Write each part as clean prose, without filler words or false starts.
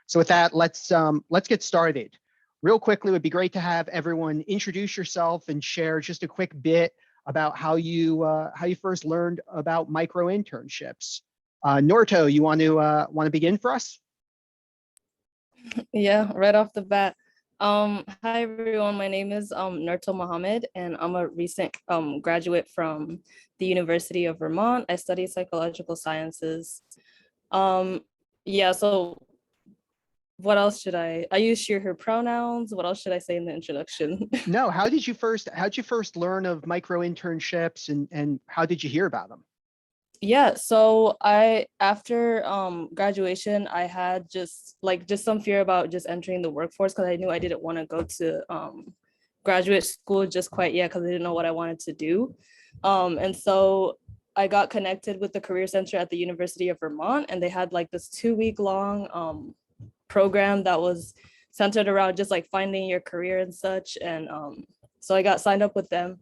So with that, let's get started. Real quickly, it would be great to have everyone introduce yourself and share just a quick bit about how you first learned about micro-internships. Noorto, you want to begin for us? Yeah, right off the bat. Hi everyone, my name is Noorto Mohamed, and I'm a recent graduate from the University of Vermont. I study psychological sciences. Yeah, so what else should I use she, her pronouns. What else should I say in the introduction? No, how'd you first learn of micro-internships and how did you hear about them? Yeah, so I after graduation, I had just some fear about just entering the workforce because I knew I didn't want to go to graduate school just quite yet because I didn't know what I wanted to do. And so I got connected with the Career Center at the University of Vermont, and they had like this 2-week long program that was centered around just like finding your career and such. And so I got signed up with them,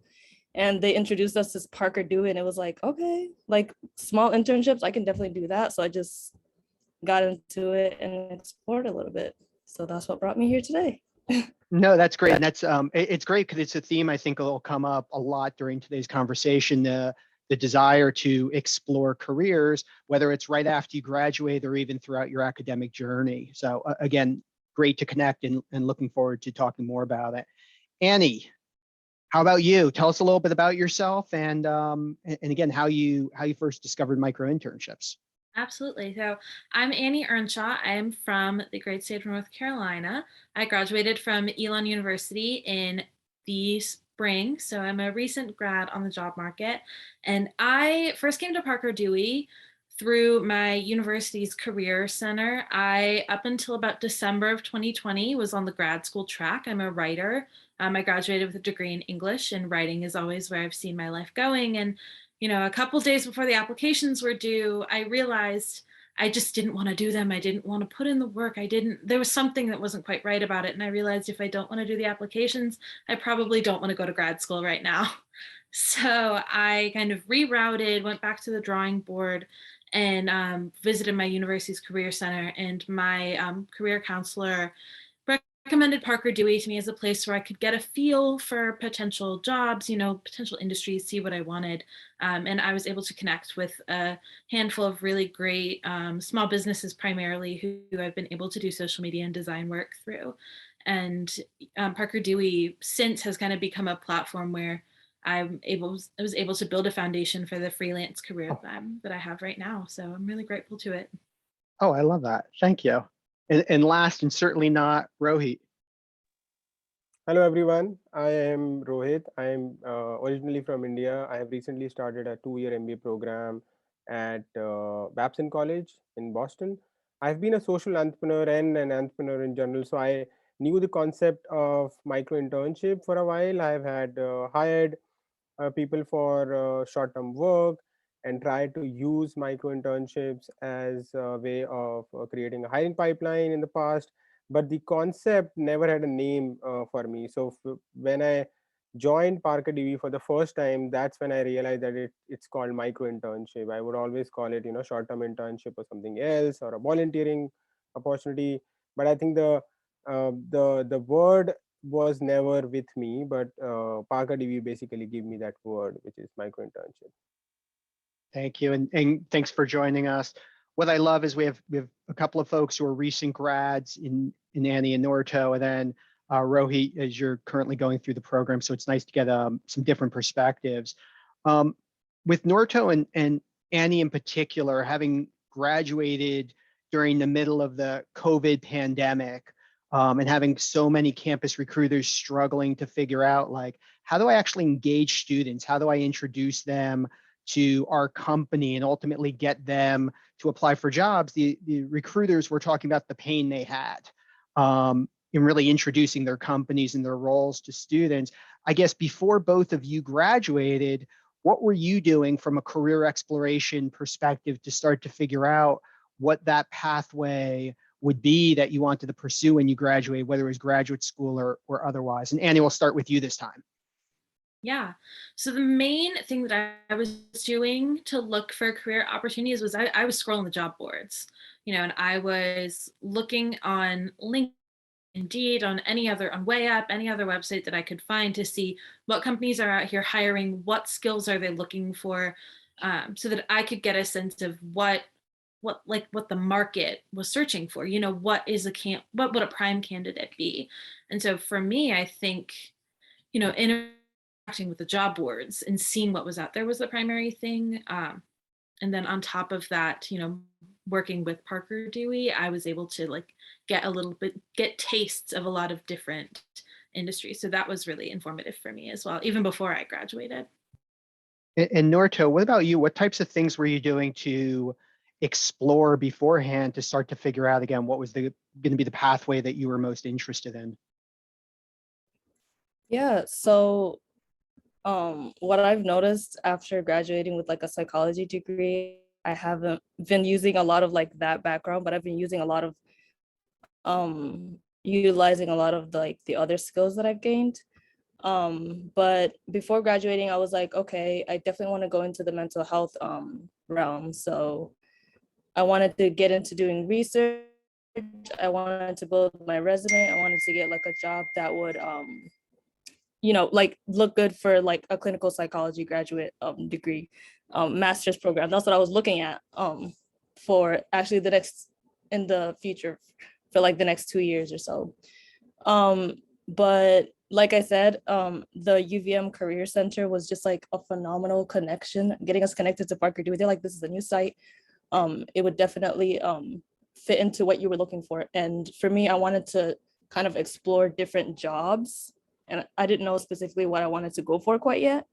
and they introduced us to Parker Dewey, and it was like, okay, like small internships, I can definitely do that. So I just got into it and explored a little bit. So that's what brought me here today. No, that's great. And that's it's great because it's a theme I think will come up a lot during today's conversation, the desire to explore careers, whether it's right after you graduate or even throughout your academic journey. So again, great to connect and looking forward to talking more about it. Annie, how about you? Tell us a little bit about yourself and again, how you first discovered micro-internships. Absolutely. So I'm Annie Earnshaw. I'm from the great state of North Carolina. I graduated from Elon University in the spring. So I'm a recent grad on the job market. And I first came to Parker Dewey through my university's career center. Up until about December of 2020, was on the grad school track. I'm a writer. I graduated with a degree in English, and writing is always where I've seen my life going. And a couple days before the applications were due, I realized I just didn't want to do them. I didn't want to put in the work. There was something that wasn't quite right about it. And I realized if I don't want to do the applications, I probably don't want to go to grad school right now. So I kind of rerouted, went back to the drawing board, and visited my university's career center. And my career counselor recommended Parker Dewey to me as a place where I could get a feel for potential jobs, potential industries, see what I wanted. And I was able to connect with a handful of really great small businesses primarily who I've been able to do social media and design work through. And Parker Dewey since has kind of become a platform where I was able to build a foundation for the freelance career that I have right now. So I'm really grateful to it. Oh, I love that. Thank you. And last and certainly not Rohit. Hello everyone, I am Rohit. I am originally from India. I have recently started a 2-year MBA program at Babson College in Boston. I've been a social entrepreneur and an entrepreneur in general, so I knew the concept of micro-internship for a while. I've had hired people for short-term work and tried to use micro-internships as a way of creating a hiring pipeline in the past, but the concept never had a name for me. So when I joined Parker DB for the first time, that's when I realized that it's called micro-internship. I would always call it, short-term internship or something else, or a volunteering opportunity. But I think the word was never with me, but Parker DB basically gave me that word, which is micro-internship. Thank you, and thanks for joining us. What I love is we have a couple of folks who are recent grads in Annie and Noorto, and then Rohit, as you're currently going through the program. So it's nice to get some different perspectives. With Noorto and Annie in particular, having graduated during the middle of the COVID pandemic, and having so many campus recruiters struggling to figure out, like, how do I actually engage students? How do I introduce them to our company and ultimately get them to apply for jobs? The recruiters were talking about the pain they had in really introducing their companies and their roles to students. I guess before both of you graduated, what were you doing from a career exploration perspective to start to figure out what that pathway would be that you wanted to pursue when you graduate, whether it was graduate school or otherwise? And Annie, we'll start with you this time. Yeah. So the main thing that I was doing to look for career opportunities was I was scrolling the job boards, and I was looking on LinkedIn, Indeed, on on WayUp, any other website that I could find to see what companies are out here hiring, what skills are they looking for, so that I could get a sense of what the market was searching for. What is what would a prime candidate be? And so for me, I think, interacting with the job boards and seeing what was out there was the primary thing. And then on top of that, working with Parker Dewey, I was able to get tastes of a lot of different industries. So that was really informative for me as well, even before I graduated. And Noorto, what about you? What types of things were you doing to explore beforehand to start to figure out again what was going to be the pathway that you were most interested in? Yeah, so what I've noticed after graduating with like a psychology degree, I haven't been using a lot of like that background, but I've been using a lot of utilizing a lot of the other skills that I've gained. But before graduating, I was like, okay, I definitely want to go into the mental health realm. So I wanted to get into doing research. I wanted to build my resume. I wanted to get like a job that would like look good for like a clinical psychology graduate degree, master's program. That's what I was looking at for actually in the future for like the next 2 years or so. But like I said, the UVM Career Center was just like a phenomenal connection, getting us connected to Parker Dewey. They're like, this is a new site. It would definitely fit into what you were looking for. And for me, I wanted to kind of explore different jobs, and I didn't know specifically what I wanted to go for quite yet.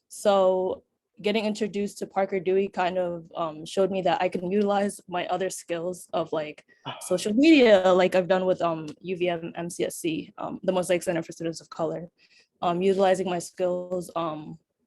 So getting introduced to Parker Dewey kind of showed me that I can utilize my other skills of like social media, like I've done with UVM MCSC, the Mosaic Center for Students of Color, utilizing my skills,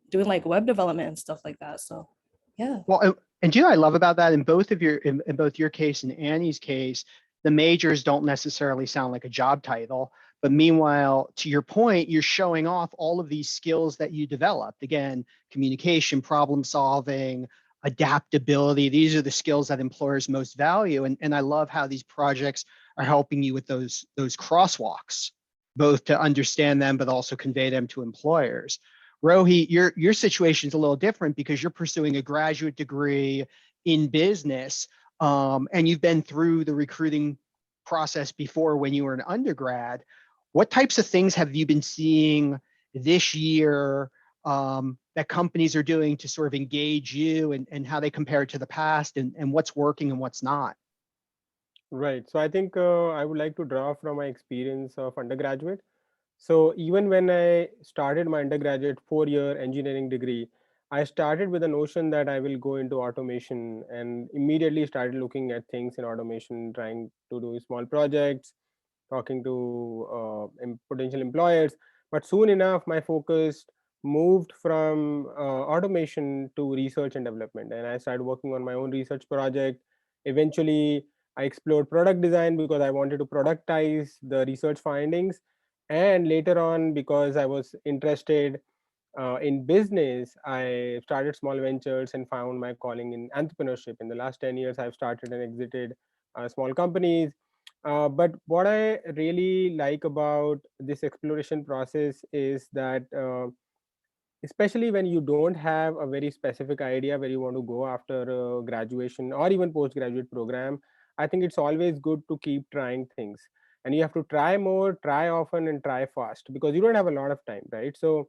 doing like web development and stuff like that. So yeah. Well, and do you know what I love about that in both your case and Annie's case, the majors don't necessarily sound like a job title, but meanwhile, to your point, you're showing off all of these skills that you developed. Again, communication, problem solving, adaptability. These are the skills that employers most value. And I love how these projects are helping you with those crosswalks, both to understand them, but also convey them to employers. Rohit, your situation is a little different because you're pursuing a graduate degree in business, and you've been through the recruiting process before when you were an undergrad. What types of things have you been seeing this year that companies are doing to sort of engage you, and how they compare to the past, and what's working and what's not? Right. So I think I would like to draw from my experience of undergraduate. So even when I started my undergraduate 4-year engineering degree, I started with a notion that I will go into automation, and immediately started looking at things in automation, trying to do small projects, talking to potential employers. But soon enough, my focus moved from automation to research and development, and I started working on my own research project. Eventually, I explored product design because I wanted to productize the research findings, and later on, because I was interested in business, I started small ventures and found my calling in entrepreneurship. In the last 10 years, I've started and exited small companies. But what I really like about this exploration process is that, especially when you don't have a very specific idea where you want to go after graduation or even postgraduate program, I think it's always good to keep trying things. And you have to try more, try often, and try fast, because you don't have a lot of time, right? So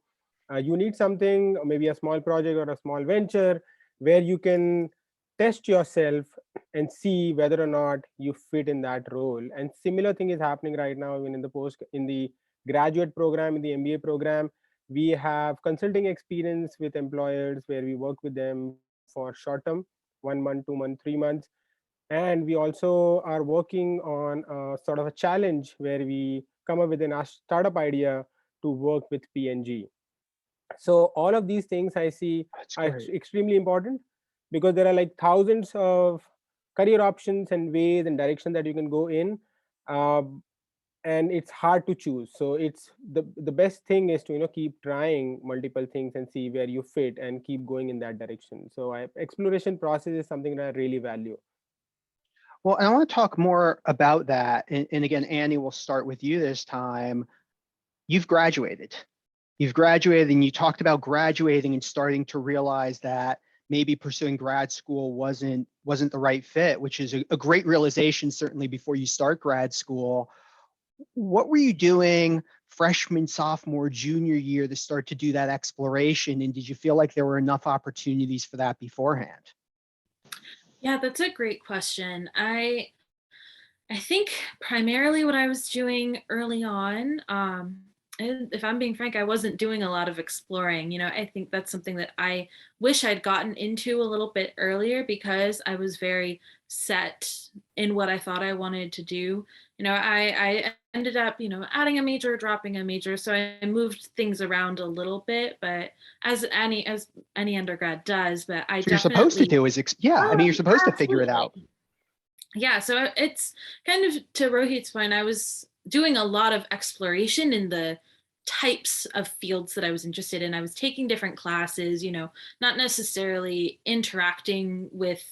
you need something, maybe a small project or a small venture, where you can test yourself and see whether or not you fit in that role. And similar thing is happening right now, even in the graduate program, in the MBA program. We have consulting experience with employers where we work with them for short term, 1 month, 2 months, 3 months. And we also are working on a sort of a challenge where we come up with a startup idea to work with PNG. So all of these things I see That's are great. extremely important, because there are like thousands of career options and ways and direction that you can go in. Uh, and it's hard to choose. So it's the best thing is to keep trying multiple things and see where you fit and keep going in that direction. So exploration process is something that I really value. Well, and I want to talk more about that. And again, Annie, we'll start with you this time. You've graduated. You've graduated, and you talked about graduating and starting to realize that maybe pursuing grad school wasn't the right fit, which is a great realization, certainly before you start grad school. What were you doing freshman, sophomore, junior year to start to do that exploration? And did you feel like there were enough opportunities for that beforehand? Yeah, that's a great question. I think primarily what I was doing early on, and if I'm being frank, I wasn't doing a lot of exploring. I think that's something that I wish I'd gotten into a little bit earlier because I was very set in what I thought I wanted to do. I ended up, adding a major, dropping a major. So I moved things around a little bit, but as any undergrad does, but I So you're supposed to definitely, do is, yeah, I mean, you're supposed to figure it out. absolutely. Yeah, so it's kind of to Rohit's point, I was doing a lot of exploration in the types of fields that I was interested in. I was taking different classes, not necessarily interacting with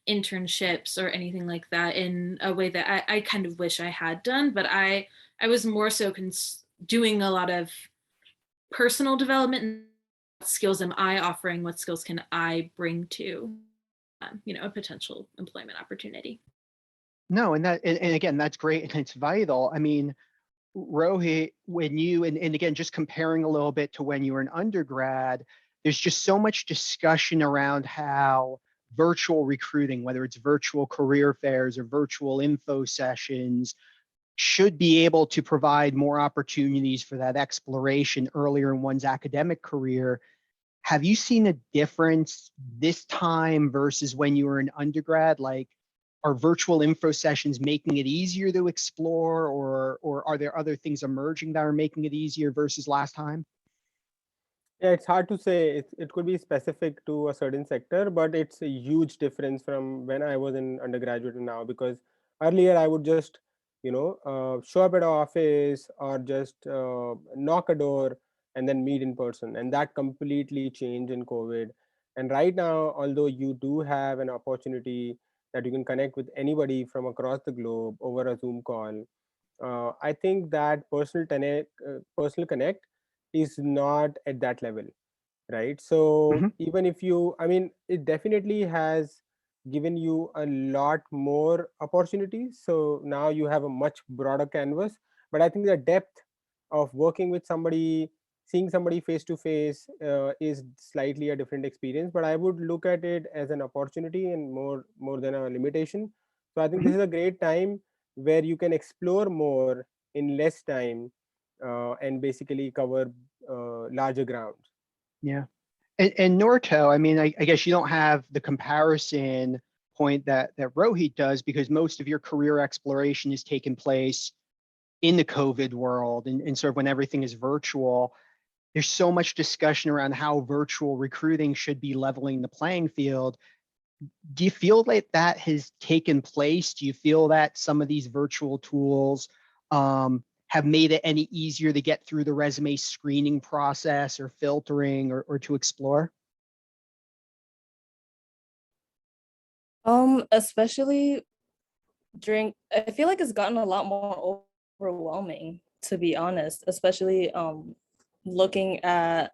internships or anything like that in a way that I kind of wish I had done, but I was more so doing a lot of personal development and what skills am I offering, what skills can I bring to a potential employment opportunity. No, and again, that's great and it's vital. I mean, Rohit, when you and again, just comparing a little bit to when you were an undergrad, there's just so much discussion around how virtual recruiting, whether it's virtual career fairs or virtual info sessions, should be able to provide more opportunities for that exploration earlier in one's academic career. Have you seen a difference this time versus when you were an undergrad? Like, are virtual info sessions making it easier to explore, or are there other things emerging that are making it easier versus last time? Yeah, it's hard to say. It could be specific to a certain sector, but it's a huge difference from when I was in undergraduate and now, because earlier I would just, show up at an office or just knock a door and then meet in person. And that completely changed in COVID. And right now, although you do have an opportunity that you can connect with anybody from across the globe over a Zoom call, I think that personal connect is not at that level, right? So Mm-hmm. even if you, I mean, it definitely has given you a lot more opportunities. So now you have a much broader canvas, but I think the depth of working with somebody, seeing somebody face to face, is slightly a different experience. But I would look at it as an opportunity and more than a limitation. So I think Mm-hmm. this is a great time where you can explore more in less time, and basically cover larger ground. Yeah. And Noorto, I mean, I guess you don't have the comparison point that Rohit does, because most of your career exploration has taken place in the COVID world, and sort of when everything is virtual. There's so much discussion around how virtual recruiting should be leveling the playing field. Do you feel like that has taken place? Do you feel that some of these virtual tools have made it any easier to get through the resume screening process or filtering, or to explore? Especially I feel like it's gotten a lot more overwhelming, to be honest, especially looking at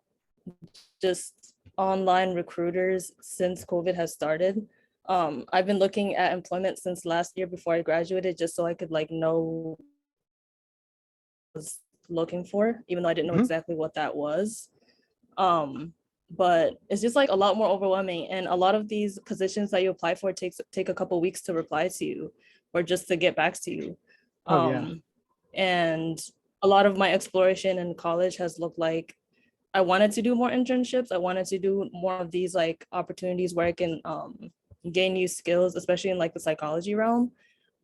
just online recruiters since COVID has started. I've been looking at employment since last year before I graduated, just so I could like know what I was looking for, even though I didn't know Mm-hmm. exactly what that was. But it's just like a lot more overwhelming, and a lot of these positions that you apply for take a couple weeks to reply to you or just to get back to you. Oh yeah. And a lot of my exploration in college has looked like I wanted to do more internships. I wanted to do more of these like opportunities where I can gain new skills, especially in like the psychology realm.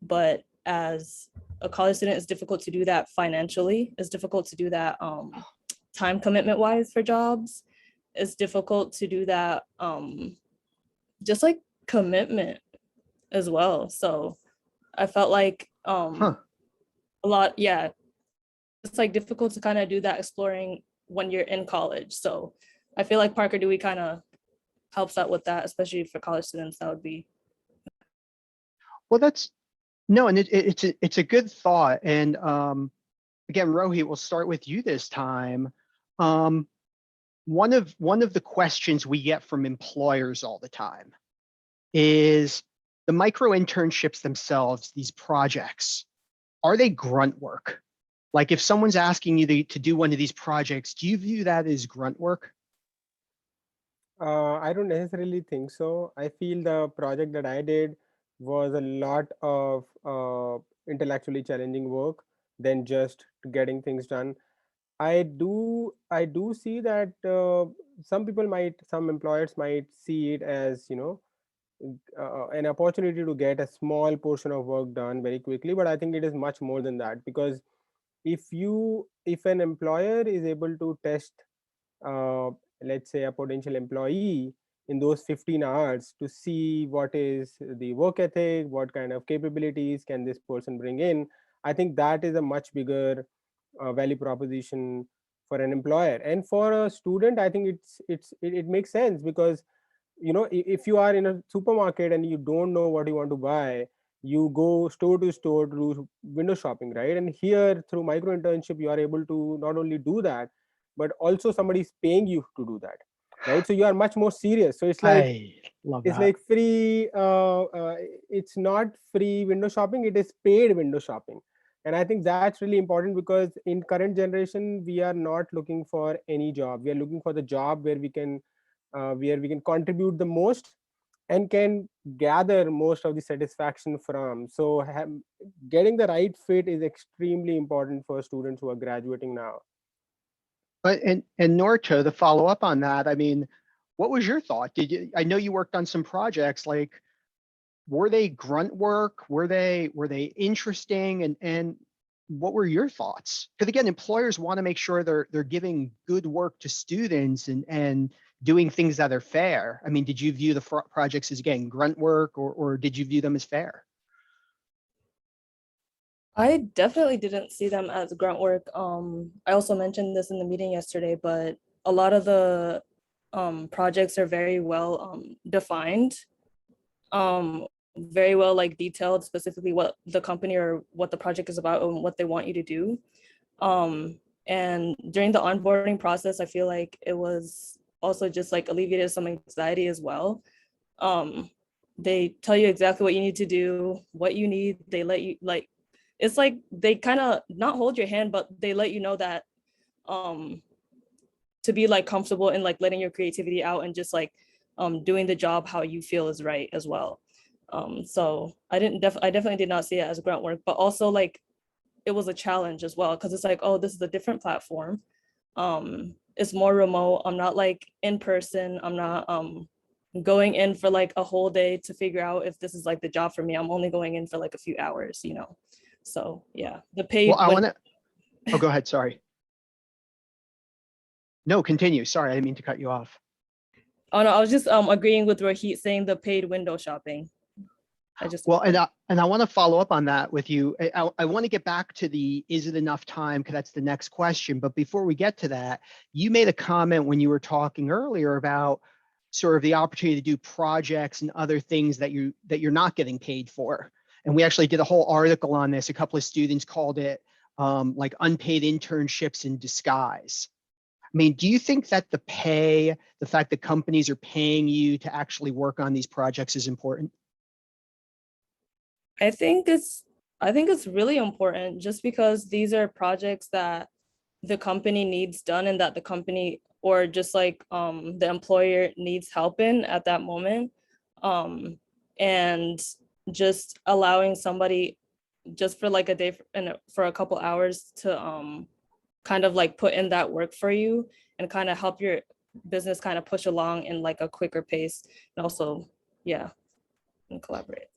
But as a college student, it's difficult to do that financially. It's difficult to do that time commitment wise for jobs. It's difficult to do that just like commitment as well. So I felt like Huh. a lot, yeah. It's like difficult to kind of do that exploring when you're in college. So I feel like Parker Dewey kind of helps out with that, especially for college students. That would be. Well, that's no, and it's a good thought. And again, Rohit, we'll start with you this time. One of the questions we get from employers all the time is the micro internships themselves, these projects, are they grunt work? Like if someone's asking you to do one of these projects, do you view that as grunt work? I don't necessarily think so. I feel the project that I did was a lot of intellectually challenging work than just getting things done. I do see that some employers might see it as, an opportunity to get a small portion of work done very quickly, but I think it is much more than that, because if an employer is able to test, uh, let's say, a potential employee in those 15 hours to see what is the work ethic, what kind of capabilities can this person bring in, I think that is a much bigger value proposition for an employer. And for a student, I think it makes sense, because if you are in a supermarket and you don't know what you want to buy, you go store to store to do window shopping, right? And here, through micro internship, you are able to not only do that, but also somebody is paying you to do that, right? So you are much more serious. So I love it's that. like free it's not free window shopping, it is paid window shopping. And I think that's really important, because in current generation, we are not looking for any job, we are looking for the job where we can contribute the most and can gather most of the satisfaction from. So getting the right fit is extremely important for students who are graduating now. But and Noorto, to follow up on that, I mean, what was your thought? I know you worked on some projects, like were they grunt work? Were they interesting? And what were your thoughts? Because again, employers want to make sure they're giving good work to students and doing things that are fair. I mean, did you view the projects as, again, grunt work, or did you view them as fair? I definitely didn't see them as grunt work. I also mentioned this in the meeting yesterday, but a lot of the projects are very well defined, very well like detailed, specifically what the company or what the project is about and what they want you to do. And during the onboarding process, I feel like it was also just like alleviated some anxiety as well. They tell you exactly what you need to do, what you need. They let you like, it's like they kind of not hold your hand, but they let you know that to be like comfortable in like letting your creativity out and just like doing the job how you feel is right as well. So I definitely did not see it as grunt work, but also like it was a challenge as well, because it's like, oh, this is a different platform. It's more remote. I'm not like in person. I'm not going in for like a whole day to figure out if this is like the job for me. I'm only going in for like a few hours, you know. So yeah, the paid. Well, I want to. Oh, go ahead. Sorry. No, continue. Sorry, I didn't mean to cut you off. Oh no, I was just agreeing with Rohit saying the paid window shopping. Well, and I want to follow up on that with you. I want to get back to the, is it enough time? Because that's the next question. But before we get to that, you made a comment when you were talking earlier about sort of the opportunity to do projects and other things that you're not getting paid for. And we actually did a whole article on this. A couple of students called it like unpaid internships in disguise. I mean, do you think that the pay, the fact that companies are paying you to actually work on these projects is important? I think it's really important, just because these are projects that the company needs done and that the company or just like the employer needs help in at that moment. And just allowing somebody just for like a day and for a couple hours to kind of like put in that work for you and kind of help your business kind of push along in like a quicker pace, and also, yeah, and collaborate.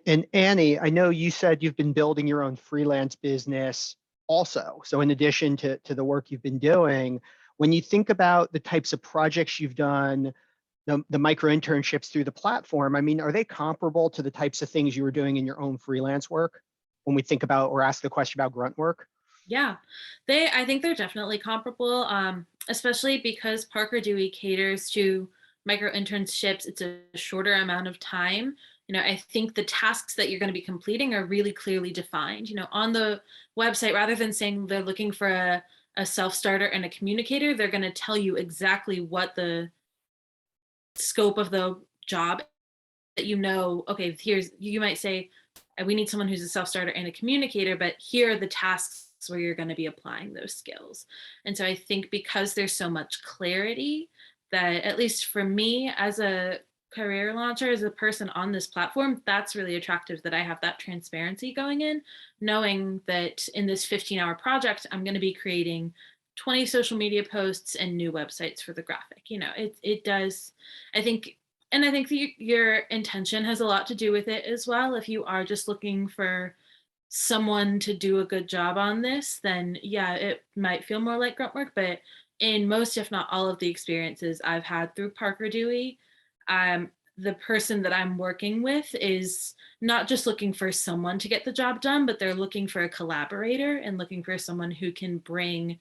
And Annie, I know you said you've been building your own freelance business also. So in addition to the work you've been doing, when you think about the types of projects you've done, the micro internships through the platform, I mean, are they comparable to the types of things you were doing in your own freelance work? when we think about or ask the question about grunt work? Yeah, I think they're definitely comparable, especially because Parker Dewey caters to micro-internships. It's a shorter amount of time. I think the tasks that you're going to be completing are really clearly defined. On the website, rather than saying they're looking for a self-starter and a communicator, they're going to tell you exactly what the scope of the job that okay, you might say, we need someone who's a self-starter and a communicator, but here are the tasks where you're going to be applying those skills. And so I think because there's so much clarity, that at least for me as a career launcher, as a person on this platform, that's really attractive, that I have that transparency going in, knowing that in this 15-hour project, I'm going to be creating 20 social media posts and new websites for the graphic. It does, I think, and I think your intention has a lot to do with it as well. If you are just looking for someone to do a good job on this, then yeah, it might feel more like grunt work. But in most, if not all of the experiences I've had through Parker Dewey, the person that I'm working with is not just looking for someone to get the job done, but they're looking for a collaborator and looking for someone who can bring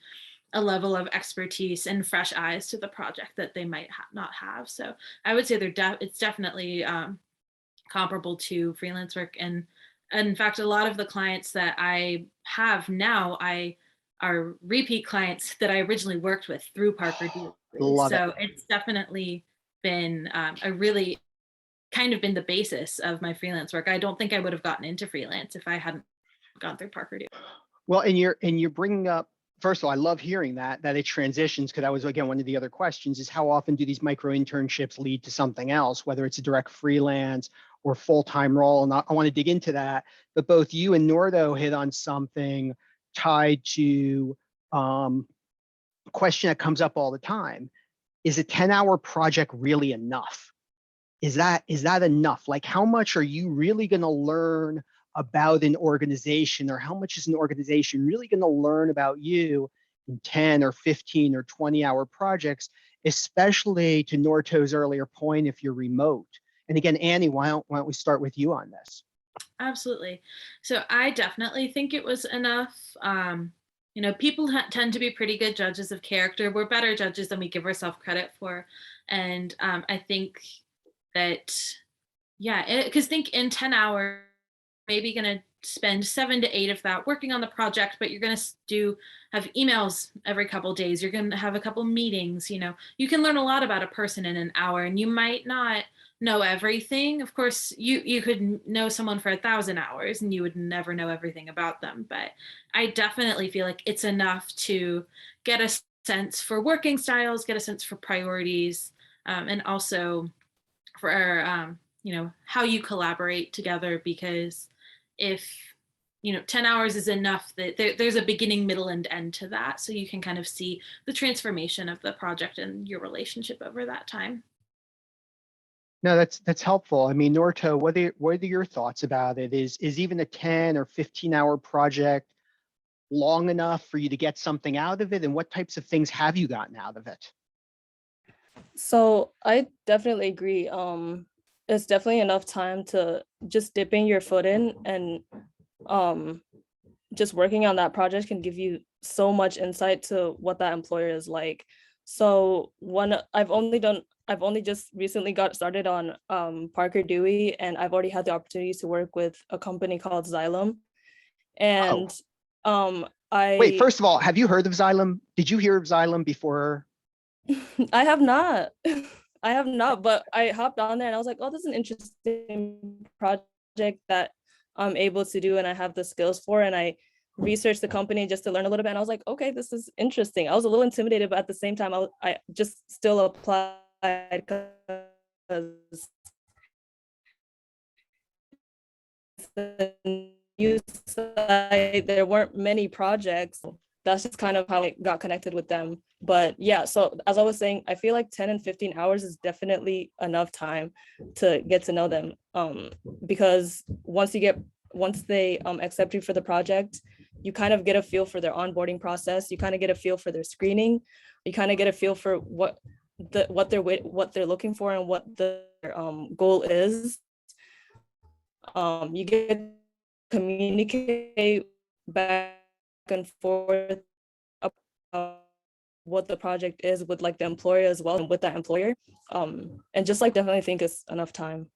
a level of expertise and fresh eyes to the project that they might not have. So I would say it's definitely comparable to freelance work. And in fact, a lot of the clients that I have now, are repeat clients that I originally worked with through Parker Dewey. So it's definitely been a really kind of been the basis of my freelance work. I don't think I would have gotten into freelance if I hadn't gone through Parker Dewey. Well, and you're bringing up, first of all, I love hearing that it transitions, because that was, again, one of the other questions is how often do these micro internships lead to something else, whether it's a direct freelance or full-time role. And I want to dig into that, but both you and Noorto hit on something tied to a question that comes up all the time. Is a 10-hour project really enough? Is that enough? Like, how much are you really going to learn about an organization, or how much is an organization really going to learn about you in 10 or 15 or 20-hour projects, especially to Noorto's earlier point, if you're remote? And again, Annie, why don't we start with you on this? Absolutely. So I definitely think it was enough. People tend to be pretty good judges of character. We're better judges than we give ourselves credit for. And I think that, yeah, because think in 10 hours, maybe going to spend 7 to 8 of that working on the project, but you're going to have emails every couple of days. You're going to have a couple meetings. You can learn a lot about a person in an hour, and you might not know everything. Of course, you could know someone for 1,000 hours and you would never know everything about them. But I definitely feel like it's enough to get a sense for working styles, get a sense for priorities, and also for how you collaborate together. Because if 10 hours is enough, that there's a beginning, middle, and end to that, so you can kind of see the transformation of the project and your relationship over that time. No, that's helpful. I mean, Noorto, what are your thoughts about it? Is even a 10 or 15-hour project long enough for you to get something out of it? And what types of things have you gotten out of it? So I definitely agree. It's definitely enough time to just dipping your foot in, and just working on that project can give you so much insight to what that employer is like. So I've only just recently got started on Parker Dewey, and I've already had the opportunity to work with a company called Xylem. And Wait, first of all, have you heard of Xylem? Did you hear of Xylem before? I have not. I have not, but I hopped on there and I was like, oh, this is an interesting project that I'm able to do and I have the skills for. And I researched the company just to learn a little bit. And I was like, okay, this is interesting. I was a little intimidated, but at the same time, I just still applied because the new site, there weren't many projects. That's just kind of how I got connected with them. But yeah, so as I was saying, I feel like 10 and 15 hours is definitely enough time to get to know them. Because once they accept you for the project, you kind of get a feel for their onboarding process. You kind of get a feel for their screening. You kind of get a feel for what they're looking for and what the goal is. You get communicate back and forth about what the project is with like the employer as well and with that employer. And just like definitely think it's enough time,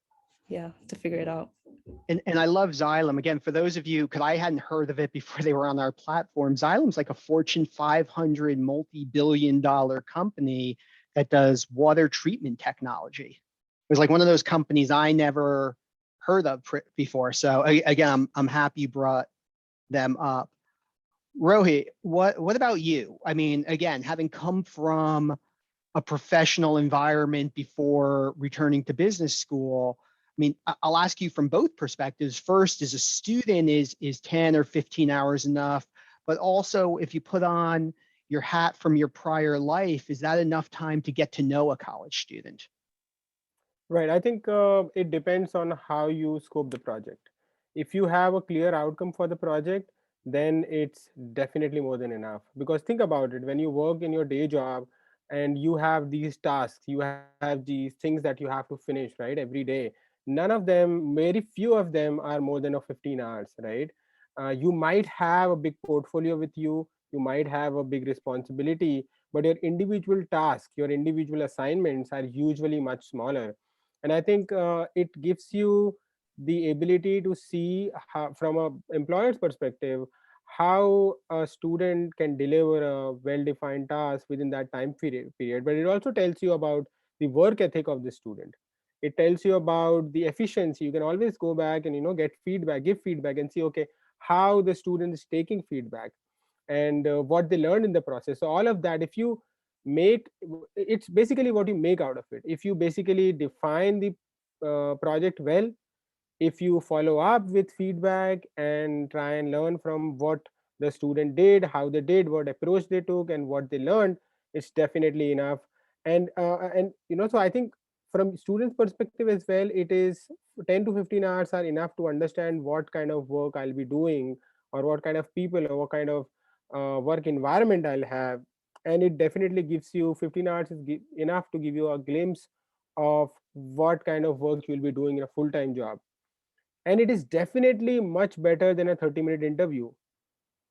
yeah, to figure it out. And I love Xylem. Again, for those of you, because I hadn't heard of it before they were on our platform, Xylem's like a Fortune 500 multi-billion-dollar company that does water treatment technology. It was like one of those companies I never heard of before. So again, I'm happy you brought them up. Rohit, what about you? I mean, again, having come from a professional environment before returning to business school, I mean, I'll ask you from both perspectives. First, as a student, is 10 or 15 hours enough? But also, if you put on your hat from your prior life, is that enough time to get to know a college student? Right. I think it depends on how you scope the project. If you have a clear outcome for the project, then it's definitely more than enough. Because think about it, when you work in your day job and you have these tasks, you have these things that you have to finish, right, every day. None of them, very few of them are more than 15 hours, right? You might have a big portfolio with you, you might have a big responsibility, but your individual tasks, your individual assignments are usually much smaller. And I think it gives you the ability to see how, from a employer's perspective, how a student can deliver a well-defined task within that time period. But it also tells you about the work ethic of the student. It tells you about the efficiency. You can always go back and get feedback, give feedback, and see, okay, how the student is taking feedback and what they learned in the process. So all of that, if you make, it's basically what you make out of it. If you basically define the project well, if you follow up with feedback and try and learn from what the student did, how they did, what approach they took, and what they learned, it's definitely enough. And so I think from students perspective as well, it is 10 to 15 hours are enough to understand what kind of work I'll be doing, or what kind of people, or what kind of work environment I'll have. And it definitely gives you 15 hours is enough to give you a glimpse of what kind of work you'll be doing in a full-time job. And it is definitely much better than a 30-minute interview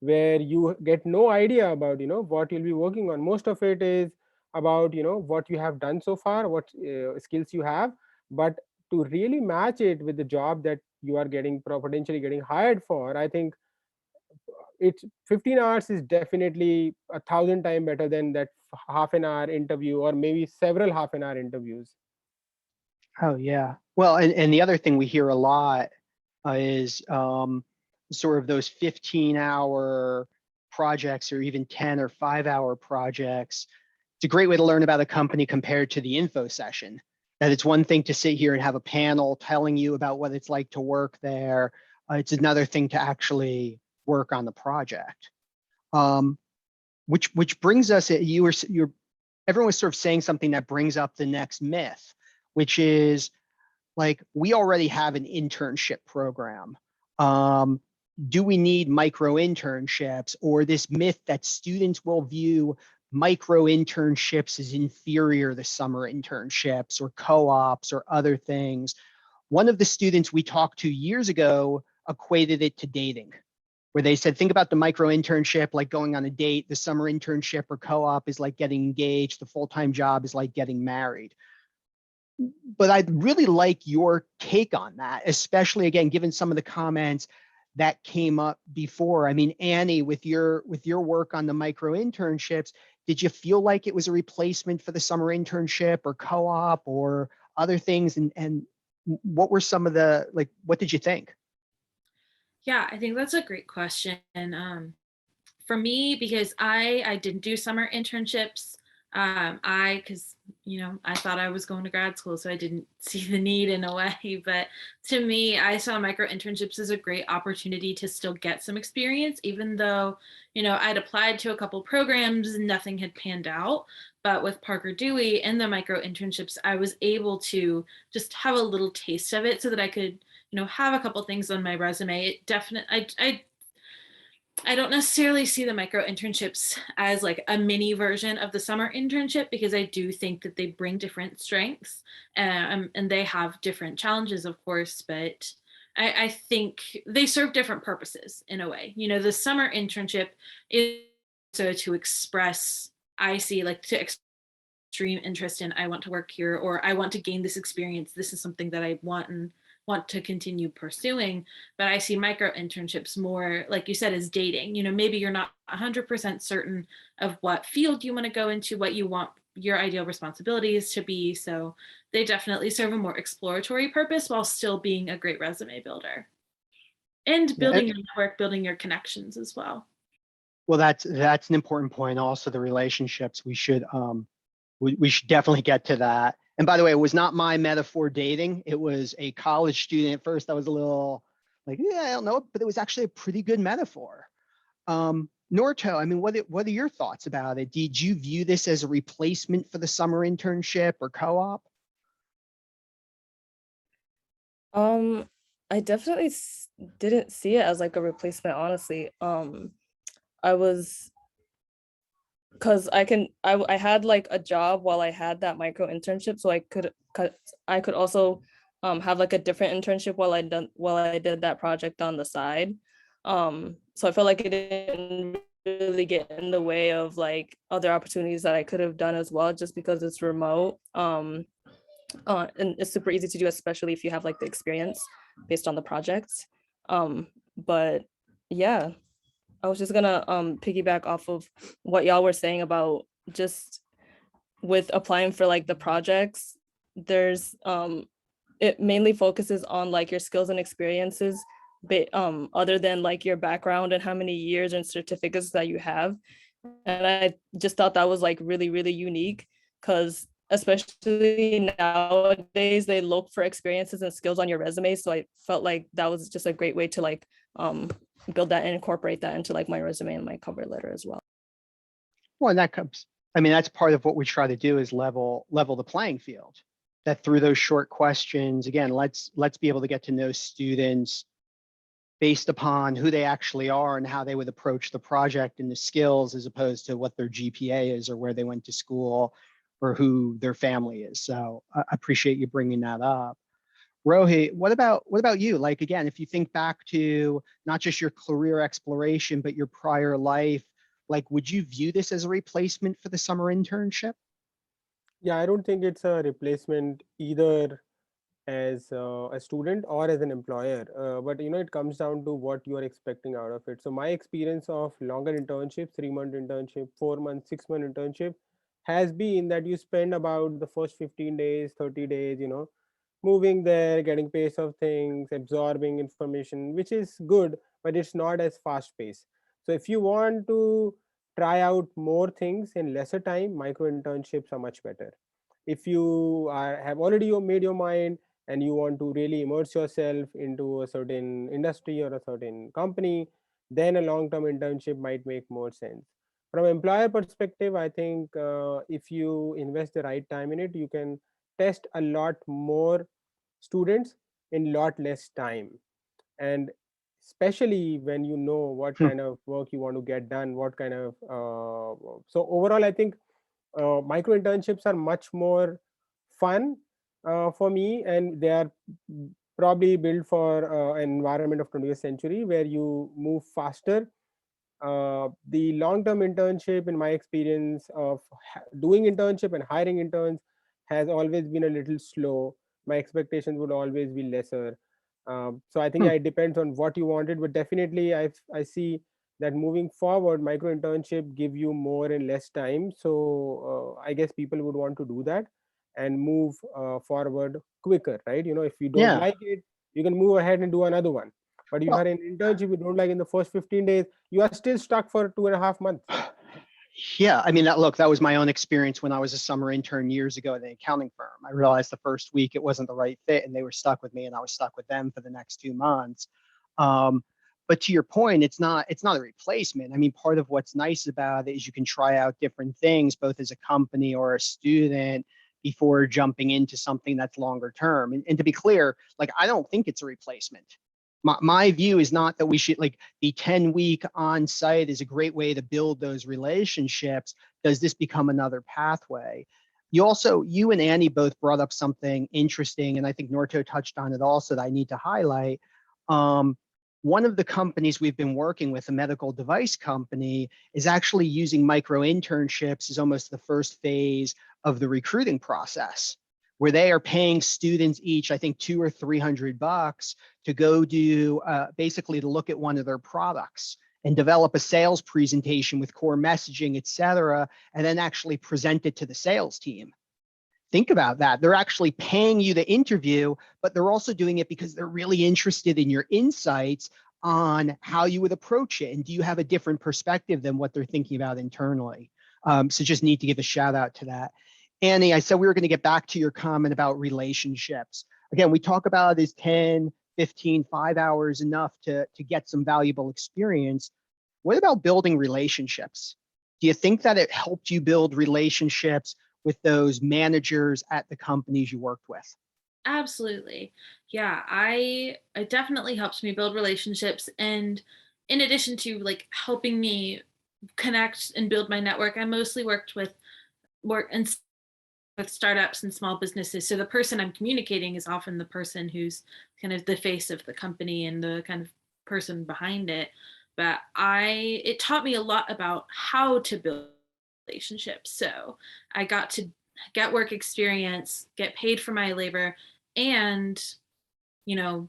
where you get no idea about what you'll be working on. Most of it is about what you have done so far, what skills you have. But to really match it with the job that you are getting potentially getting hired for, I think it's 15 hours is definitely 1,000 times better than that half an hour interview, or maybe several half an hour interviews. Oh yeah. Well, and the other thing we hear a lot is sort of those 15-hour projects, or even 10 or 5-hour projects. It's a great way to learn about a company compared to the info session. That it's one thing to sit here and have a panel telling you about what it's like to work there. It's another thing to actually work on the project. Which brings us, everyone was sort of saying something that brings up the next myth, which is like, we already have an internship program. Do we need micro-internships, or this myth that students will view micro-internships as inferior to summer internships or co-ops or other things? One of the students we talked to years ago equated it to dating, where they said, think about the micro-internship like going on a date. The summer internship or co-op is like getting engaged. The full-time job is like getting married. But I'd really like your take on that, especially, again, given some of the comments that came up before. I mean, Annie, with your work on the micro-internships, did you feel like it was a replacement for the summer internship or co-op or other things? And what were some of the, like, what did you think? Yeah, I think that's a great question. For me, because I didn't do summer internships, because I thought I was going to grad school, so I didn't see the need in a way. But to me, I saw micro internships as a great opportunity to still get some experience, even though I'd applied to a couple programs and nothing had panned out. But with Parker Dewey and the micro internships, I was able to just have a little taste of it, so that I could have a couple things on my resume. It definitely, I don't necessarily see the micro internships as like a mini version of the summer internship, because I do think that they bring different strengths, and they have different challenges, of course. But I think they serve different purposes in a way. You know, the summer internship is so to express, I see, like, to extreme interest in, I want to work here, or I want to gain this experience. This is something that I want and want to continue pursuing. But I see micro internships more, like you said, as dating. You know, maybe you're not 100% certain of what field you want to go into, what you want your ideal responsibilities to be. So they definitely serve a more exploratory purpose while still being a great resume builder and Yeah, building your network, building your connections as well. well, that's an important point. Also, the relationships, we should definitely get to that. And by the way, it was not my metaphor dating. It was a college student. At first, I was a little like, yeah, I don't know, but it was actually a pretty good metaphor. Noorto, I mean, what are your thoughts about it? Did you view this as a replacement for the summer internship or co-op? I definitely didn't see it as like a replacement, honestly. I was because I had like a job while I had that micro internship, so I could also have like a different internship while I did that project on the side. So I felt like it didn't really get in the way of like other opportunities that I could have done as well, just because it's remote. And it's super easy to do, especially if you have like the experience based on the projects. But yeah, I was just gonna piggyback off of what y'all were saying about just with applying for like the projects. There's it mainly focuses on like your skills and experiences, but other than like your background and how many years and certificates that you have. And I just thought that was like really, really unique, because especially nowadays they look for experiences and skills on your resume. So I felt like that was just a great way to like build that and incorporate that into like my resume and my cover letter as well. Well, and that comes, I mean, that's part of what we try to do is level the playing field. That through those short questions, again, let's be able to get to know students based upon who they actually are and how they would approach the project and the skills, as opposed to what their GPA is or where they went to school or who their family is. So I appreciate you bringing that up. Rohit, what about you? Like, again, if you think back to not just your career exploration, but your prior life, like, would you view this as a replacement for the summer internship? Yeah, I don't think it's a replacement either as a student or as an employer. But it comes down to what you are expecting out of it. So my experience of longer internship, 3-month internship, 4-month, 6-month internship has been that you spend about the first 15 days, 30 days, moving there, getting pace of things, absorbing information, which is good, but it's not as fast paced. So if you want to try out more things in lesser time, micro internships are much better. If you have already made your mind and you want to really immerse yourself into a certain industry or a certain company, then a long-term internship might make more sense. From an employer perspective, I think if you invest the right time in it, you can test a lot more students in lot less time. And especially when you know what Hmm. kind of work you want to get done, what kind of so overall, I think micro internships are much more fun for me, and they are probably built for an environment of 20th century where you move faster. The long-term internship, in my experience of doing internship and hiring interns, has always been a little slow. My expectations would always be lesser. So I think, Hmm. yeah, it depends on what you wanted, but definitely I see that moving forward, micro internship give you more in less time. So I guess people would want to do that and move forward quicker, right? If you don't Yeah. like it, you can move ahead and do another one. But if you Well, are in internship, you don't like in the first 15 days, you are still stuck for 2.5 months. yeah, I mean, look, that was my own experience when I was a summer intern years ago at an accounting firm. I realized the first week it wasn't the right fit and they were stuck with me and I was stuck with them for the next 2 months. Um, but to your point, it's not a replacement. I mean, part of what's nice about it is you can try out different things, both as a company or a student, before jumping into something that's longer term. And to be clear, like, I don't think it's a replacement. My view is not that we should, like, the 10-week on site is a great way to build those relationships. Does this become another pathway? You and Annie both brought up something interesting, and I think Noorto touched on it also, that I need to highlight. One of the companies we've been working with, a medical device company, is actually using micro-internships as almost the first phase of the recruiting process, where they are paying students each, I think, $200 or $300 to go do basically to look at one of their products and develop a sales presentation with core messaging, et cetera, and then actually present it to the sales team. Think about that. They're actually paying you to interview, but they're also doing it because they're really interested in your insights on how you would approach it. And do you have a different perspective than what they're thinking about internally? So just need to give a shout out to that. Annie, I said we were going to get back to your comment about relationships. Again, we talk about is 10, 15, 5 hours enough to get some valuable experience. What about building relationships? Do you think that it helped you build relationships with those managers at the companies you worked with? Absolutely. Yeah, it definitely helps me build relationships. And in addition to like helping me connect and build my network, I mostly worked with startups and small businesses. So the person I'm communicating is often the person who's kind of the face of the company and the kind of person behind it. But it taught me a lot about how to build relationships. So I got to get work experience, get paid for my labor, and, you know,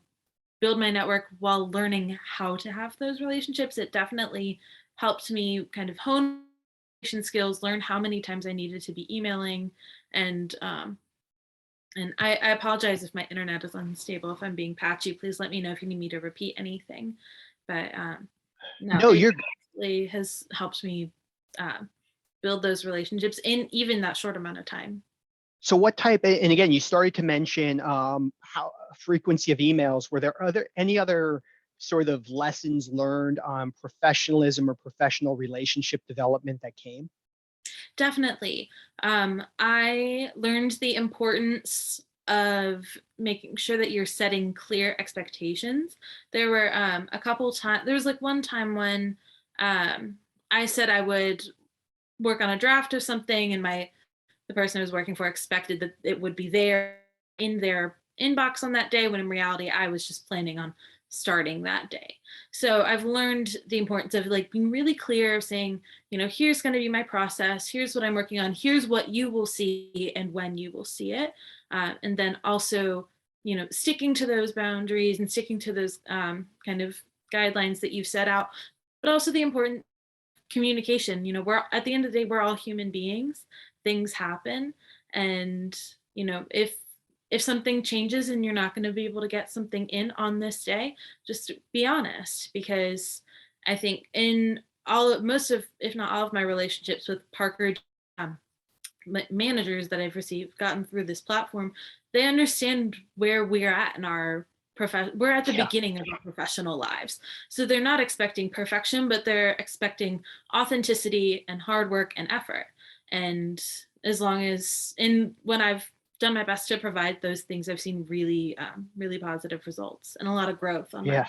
build my network while learning how to have those relationships. It definitely helped me kind of hone skills, learn how many times I needed to be emailing, and I apologize if my internet is unstable. If I'm being patchy, please let me know if you need me to repeat anything. But No, it you're really has helped me build those relationships in even that short amount of time. So what type, and again, you started to mention how frequency of emails. Were there any other sort of lessons learned on professionalism or professional relationship development that came? Definitely. I learned the importance of making sure that you're setting clear expectations. There were a couple times, there was like one time when I said I would work on a draft of something, and the person I was working for expected that it would be there in their inbox on that day, when in reality I was just planning on starting that day. So I've learned the importance of like being really clear, of saying, here's going to be my process, here's what I'm working on, here's what you will see and when you will see it. And then also, sticking to those boundaries and sticking to those kind of guidelines that you've set out, but also the important communication. We're at the end of the day, we're all human beings, things happen. And, if something changes and you're not going to be able to get something in on this day, just be honest, because I think in most of, if not all of my relationships with Parker managers that I've gotten through this platform, they understand where we're at in our we're at the beginning of our professional lives. So they're not expecting perfection, but they're expecting authenticity and hard work and effort. And as long as, when I've done my best to provide those things, I've seen really, really positive results and a lot of growth on my part.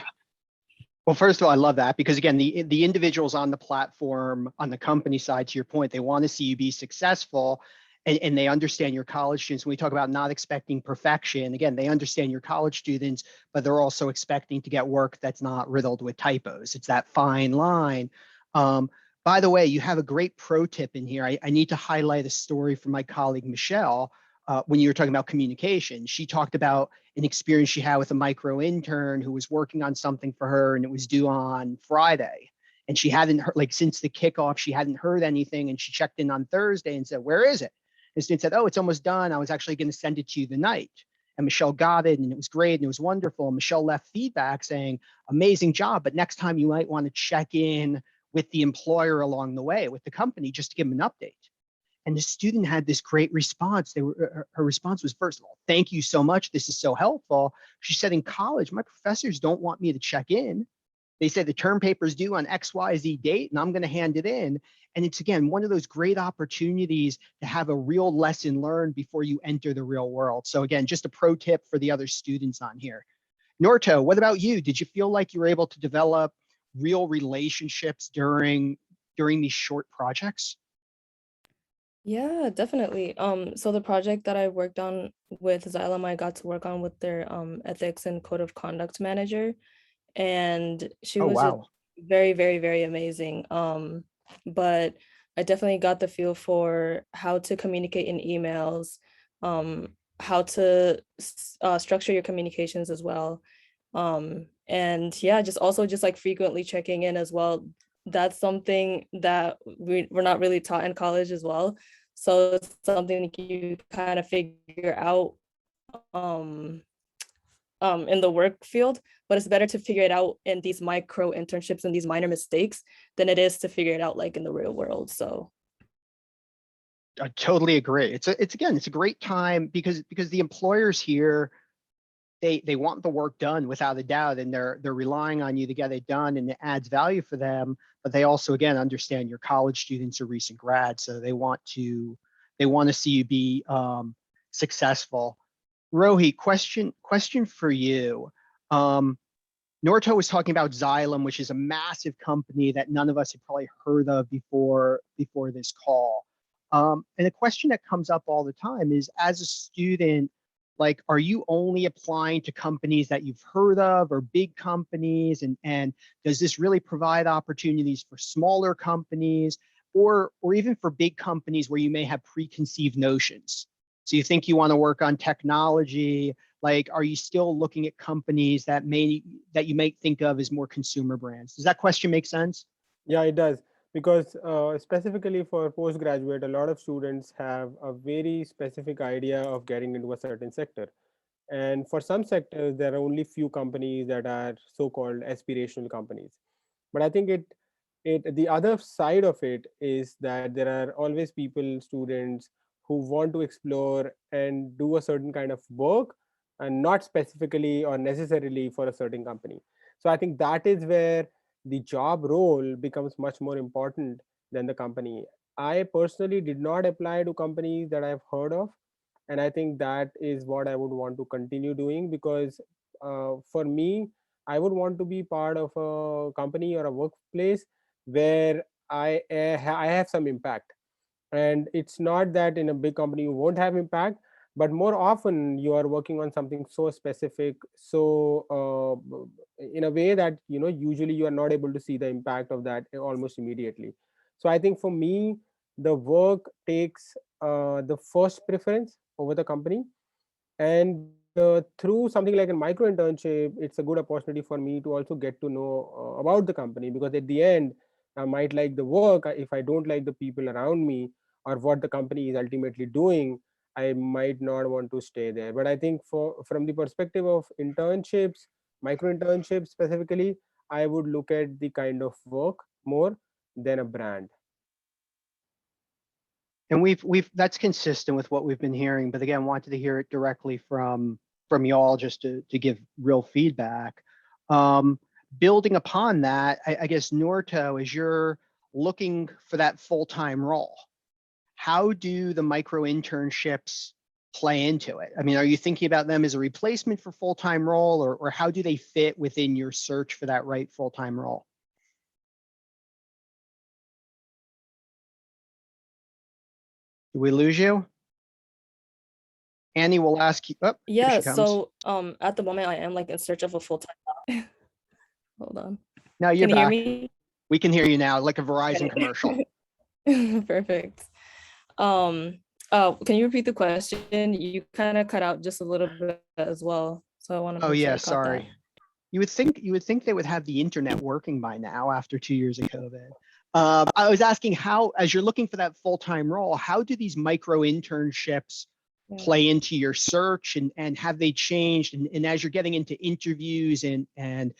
Well, first of all, I love that, because again, the individuals on the platform, on the company side, to your point, they want to see you be successful, and they understand your college students. When we talk about not expecting perfection, again, they understand your college students, but they're also expecting to get work that's not riddled with typos. It's that fine line. By the way, you have a great pro tip in here. I need to highlight a story from my colleague, Michelle. When you were talking about communication, she talked about an experience she had with a micro intern who was working on something for her, and it was due on Friday. And she hadn't heard, like, since the kickoff, she hadn't heard anything. And she checked in on Thursday and said, "Where is it?" And the student said, "Oh, it's almost done. I was actually going to send it to you tonight." And Michelle got it, and it was great, and it was wonderful. And Michelle left feedback saying, "Amazing job, but next time you might want to check in with the employer along the way, with the company, just to give them an update." And the student had this great response. Her response was, first of all, "Thank you so much. This is so helpful." She said, "In college, my professors don't want me to check in. They said the term paper is due on XYZ date, and I'm going to hand it in." And it's, again, one of those great opportunities to have a real lesson learned before you enter the real world. So again, just a pro tip for the other students on here. Noorto, what about you? Did you feel like you were able to develop real relationships during these short projects? Yeah, definitely. So the project that I worked on with Xylem, I got to work on with their ethics and code of conduct manager. and she Oh, was just wow. very, very, very amazing. But I definitely got the feel for how to communicate in emails, how to structure your communications as well. And yeah, just also just like frequently checking in as well. That's something that we're not really taught in college as well. So it's something you kind of figure out um, in the work field, but it's better to figure it out in these micro internships and these minor mistakes than it is to figure it out like in the real world. So I totally agree. It's a great time because the employers here, they want the work done without a doubt, and they're relying on you to get it done, and it adds value for them. But they also, again, understand your college students or recent grads, so they want to see you be successful. Rohit, question for you. Noorto was talking about Xylem, which is a massive company that none of us had probably heard of before this call. And a question that comes up all the time is, as a student, like, are you only applying to companies that you've heard of or big companies? And does this really provide opportunities for smaller companies or even for big companies where you may have preconceived notions? So you think you want to work on technology, like, are you still looking at companies that you might think of as more consumer brands? Does that question make sense? Yeah, it does. Because specifically for postgraduate, a lot of students have a very specific idea of getting into a certain sector. And for some sectors, there are only few companies that are so-called aspirational companies. But I think the other side of it is that there are always people, students who want to explore and do a certain kind of work, and not specifically or necessarily for a certain company. So I think that is where the job role becomes much more important than the company. I personally did not apply to companies that I've heard of, and I think that is what I would want to continue doing, because for me, I would want to be part of a company or a workplace where I have some impact. And it's not that in a big company you won't have impact, but more often you are working on something so specific, so in a way that usually you are not able to see the impact of that almost immediately. So I think for me, the work takes the first preference over the company. And through something like a micro internship, it's a good opportunity for me to also get to know about the company, because at the end I might like the work. If I don't like the people around me or what the company is ultimately doing, I might not want to stay there. But I think from the perspective of internships, micro internships specifically, I would look at the kind of work more than a brand. And that's consistent with what we've been hearing, but again, wanted to hear it directly from y'all, just to give real feedback. Building upon that, I guess, Noorto, as you're looking for that full-time role, how do the micro internships play into it? I mean, are you thinking about them as a replacement for full-time role, or how do they fit within your search for that right full-time role? Did we lose you? Annie will ask you. Oh, here yeah, she comes. so at the moment I am like in search of a full-time. Hold on. Now you're Can you hear back. me? We can hear you now, like a Verizon commercial. Perfect. Can you repeat the question? You kind of cut out just a little bit as well, so I want to Oh make sure yeah, I caught that. sorry. You would think they would have the internet working by now after 2 years of COVID. I was asking, how, as you're looking for that full-time role, how do these micro internships Yeah. play into your search, and have they changed? And as you're getting into interviews and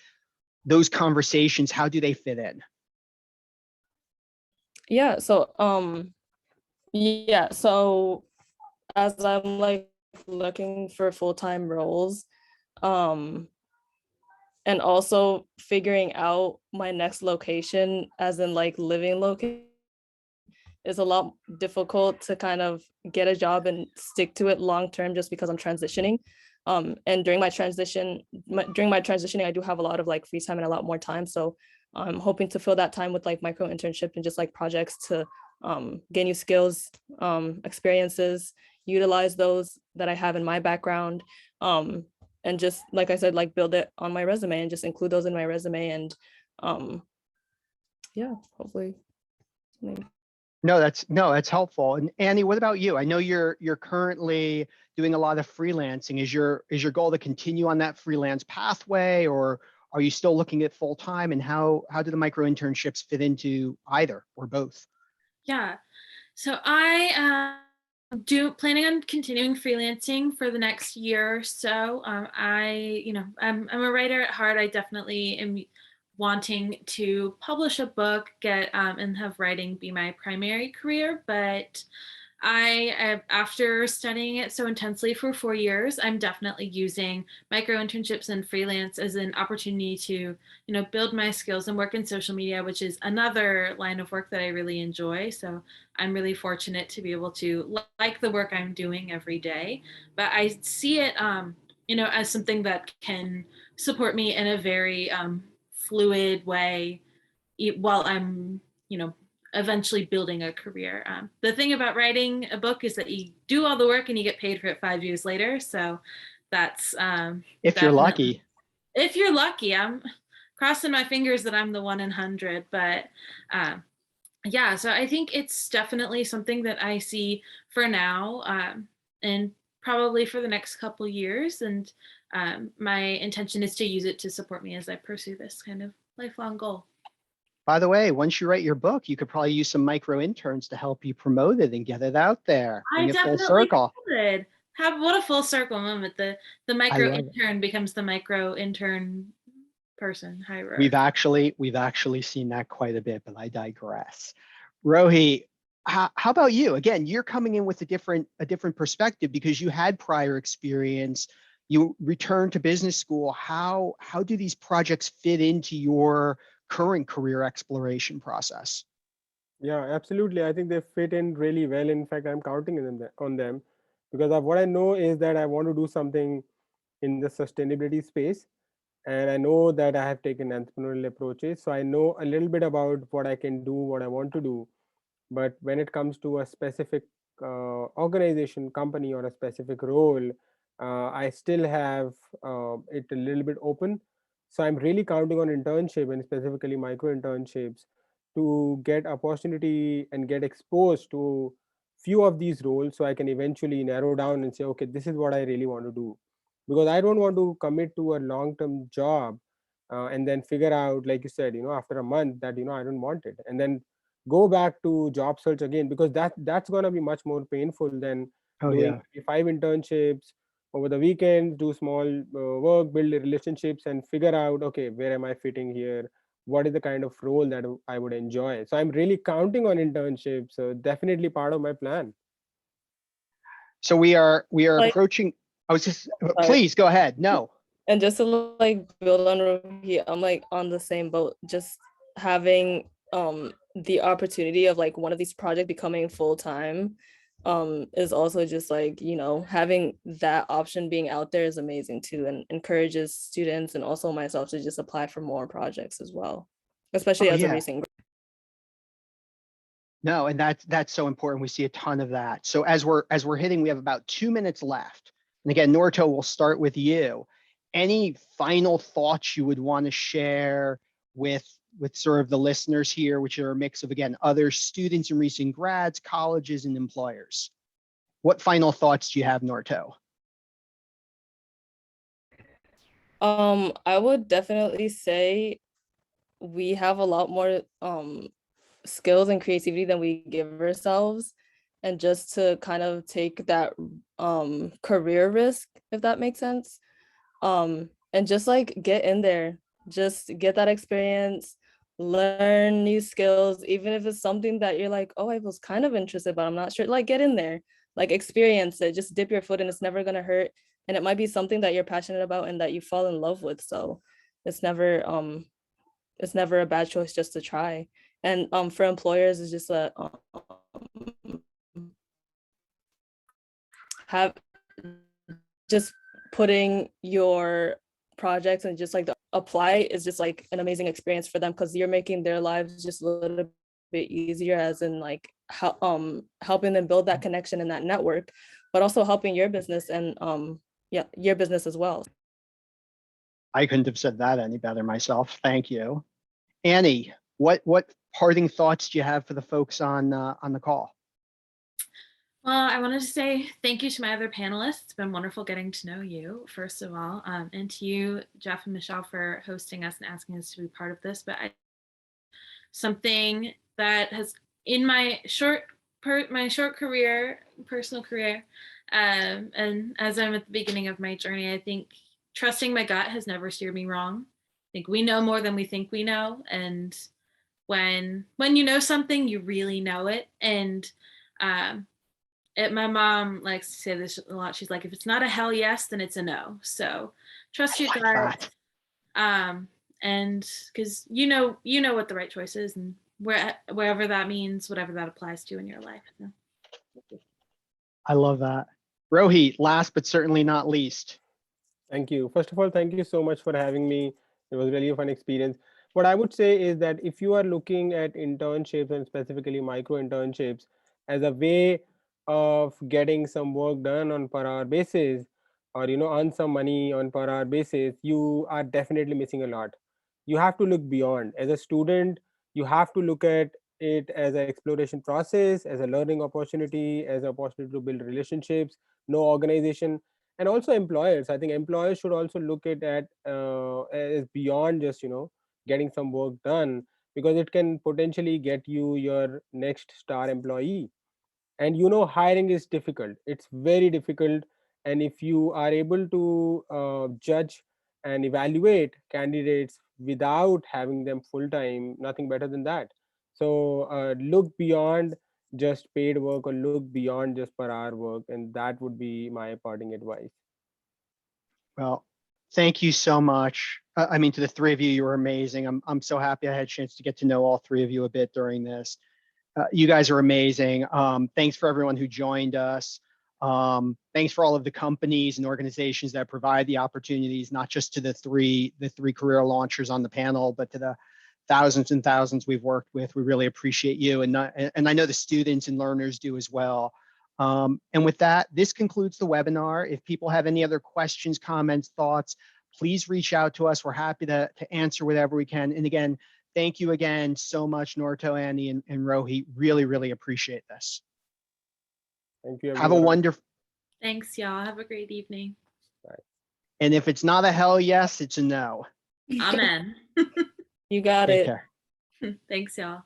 those conversations, how do they fit in? Yeah, so as I'm like looking for full-time roles, and also figuring out my next location, as in like living location, is a lot difficult to kind of get a job and stick to it long term, just because I'm transitioning. And during my transitioning, I do have a lot of like free time and a lot more time. So I'm hoping to fill that time with like micro internship and just like projects to gain new skills, experiences, utilize those that I have in my background. and just like I said, like build it on my resume and just include those in my resume. And yeah, hopefully. No, that's helpful. And Annie, what about you? I know you're currently doing a lot of freelancing. Is your goal to continue on that freelance pathway, or are you still looking at full time? And how do the micro internships fit into either or both? Yeah. So I planning on continuing freelancing for the next year or so. I'm a writer at heart. I definitely am wanting to publish a book, get and have writing be my primary career. But after studying it so intensely for 4 years, I'm definitely using micro internships and freelance as an opportunity to, build my skills and work in social media, which is another line of work that I really enjoy. So I'm really fortunate to be able to like the work I'm doing every day. But I see it, as something that can support me in a very fluid way while I'm, eventually building a career. The thing about writing a book is that you do all the work and you get paid for it 5 years later. So that's If you're lucky. If you're lucky. I'm crossing my fingers that I'm the 1 in 100. But yeah, so I think it's definitely something that I see for now and probably for the next couple years. And my intention is to use it to support me as I pursue this kind of lifelong goal. By the way, once you write your book, you could probably use some micro interns to help you promote it and get it out there. Bring it full circle. Could. What a full circle moment. The micro intern becomes the micro intern person. We've actually seen that quite a bit, but I digress. Rohit, how about you? Again, you're coming in with a different perspective because you had prior experience. You returned to business school. How do these projects fit into your current career exploration process? Yeah, absolutely. I think they fit in really well. In fact, I'm counting on them because what I know is that I want to do something in the sustainability space. And I know that I have taken entrepreneurial approaches. So I know a little bit about what I can do, what I want to do. But when it comes to a specific organization, company, or a specific role, I still have it a little bit open. So I'm really counting on internship and specifically micro internships to get opportunity and get exposed to few of these roles so I can eventually narrow down and say, okay, this is what I really want to do. Because I don't want to commit to a long-term job and then figure out, like you said, after a month that, I don't want it. And then go back to job search again, because that's going to be much more painful than Oh doing yeah. 5 internships over the weekends, do small work, build relationships, and figure out, okay, where am I fitting here? What is the kind of role that I would enjoy? So I'm really counting on internships. So definitely part of my plan. So we are Like, approaching. I was just sorry. please go ahead. No. And just to like build on Rohit, I'm like on the same boat. Just having the opportunity of like one of these projects becoming full time is also just like, having that option being out there is amazing too, and encourages students and also myself to just apply for more projects as well, especially as a recent. No, and that's so important. We see a ton of that. So as we're hitting, we have about 2 minutes left. And again, Noorto, we'll start with you. Any final thoughts you would want to share with sort of the listeners here, which are a mix of, again, other students and recent grads, colleges, and employers? What final thoughts do you have, Noorto? I would definitely say we have a lot more skills and creativity than we give ourselves, and just to kind of take that career risk, if that makes sense, and just like get in there, just get that experience, learn new skills, even if it's something that you're like, oh, I was kind of interested but I'm not sure, like get in there, like experience it, just dip your foot, and it's never going to hurt, and it might be something that you're passionate about and that you fall in love with. So it's never a bad choice just to try. And for employers, it's just have just putting your projects and just like the apply is just like an amazing experience for them, because you're making their lives just a little bit easier, as in like helping them build that connection and that network, but also helping your business and your business as well. I couldn't have said that any better myself. Thank you. Annie, what parting thoughts do you have for the folks on the call? Well, I wanted to say thank you to my other panelists. It's been wonderful getting to know you, first of all, and to you, Jeff and Michelle, for hosting us and asking us to be part of this. But something that has, in my short career, personal career, and as I'm at the beginning of my journey, I think trusting my gut has never steered me wrong. I think we know more than we think we know, and when you know something, you really know it. And my mom likes to say this a lot. She's like, if it's not a hell yes, then it's a no. So trust your gut. And because you know what the right choice is, and wherever that means, whatever that applies to in your life. So. I love that. Rohit, last but certainly not least. Thank you. First of all, thank you so much for having me. It was really a fun experience. What I would say is that if you are looking at internships and specifically micro-internships as a way of getting some work done on per hour basis, or earn some money on per hour basis, you are definitely missing a lot. You have to look beyond. As a student, you have to look at it as an exploration process, as a learning opportunity, as an opportunity to build relationships, no organization. And also employers, I think employers should also look at that as beyond just getting some work done, because it can potentially get you your next star employee. And hiring is difficult, it's very difficult. And if you are able to judge and evaluate candidates without having them full time, nothing better than that. So look beyond just paid work, or look beyond just per hour work, and that would be my parting advice. Well, thank you so much. I mean, to the three of you, you were amazing. I'm so happy I had a chance to get to know all three of you a bit during this. You guys are amazing. Thanks for everyone who joined us. Thanks for all of the companies and organizations that provide the opportunities, not just to the three career launchers on the panel, but to the thousands and thousands we've worked with. We really appreciate you, and I know the students and learners do as well. And with that, this concludes the webinar. If people have any other questions, comments, thoughts, please reach out to us. We're happy to answer whatever we can. And again, thank you again so much, Noorto, Annie, and Rohit. Really, really appreciate this. Thank you, everyone. Have a wonderful. Thanks, y'all. Have a great evening. Bye. And if it's not a hell yes, it's a no. Amen. You got Take it. care. Thanks, y'all.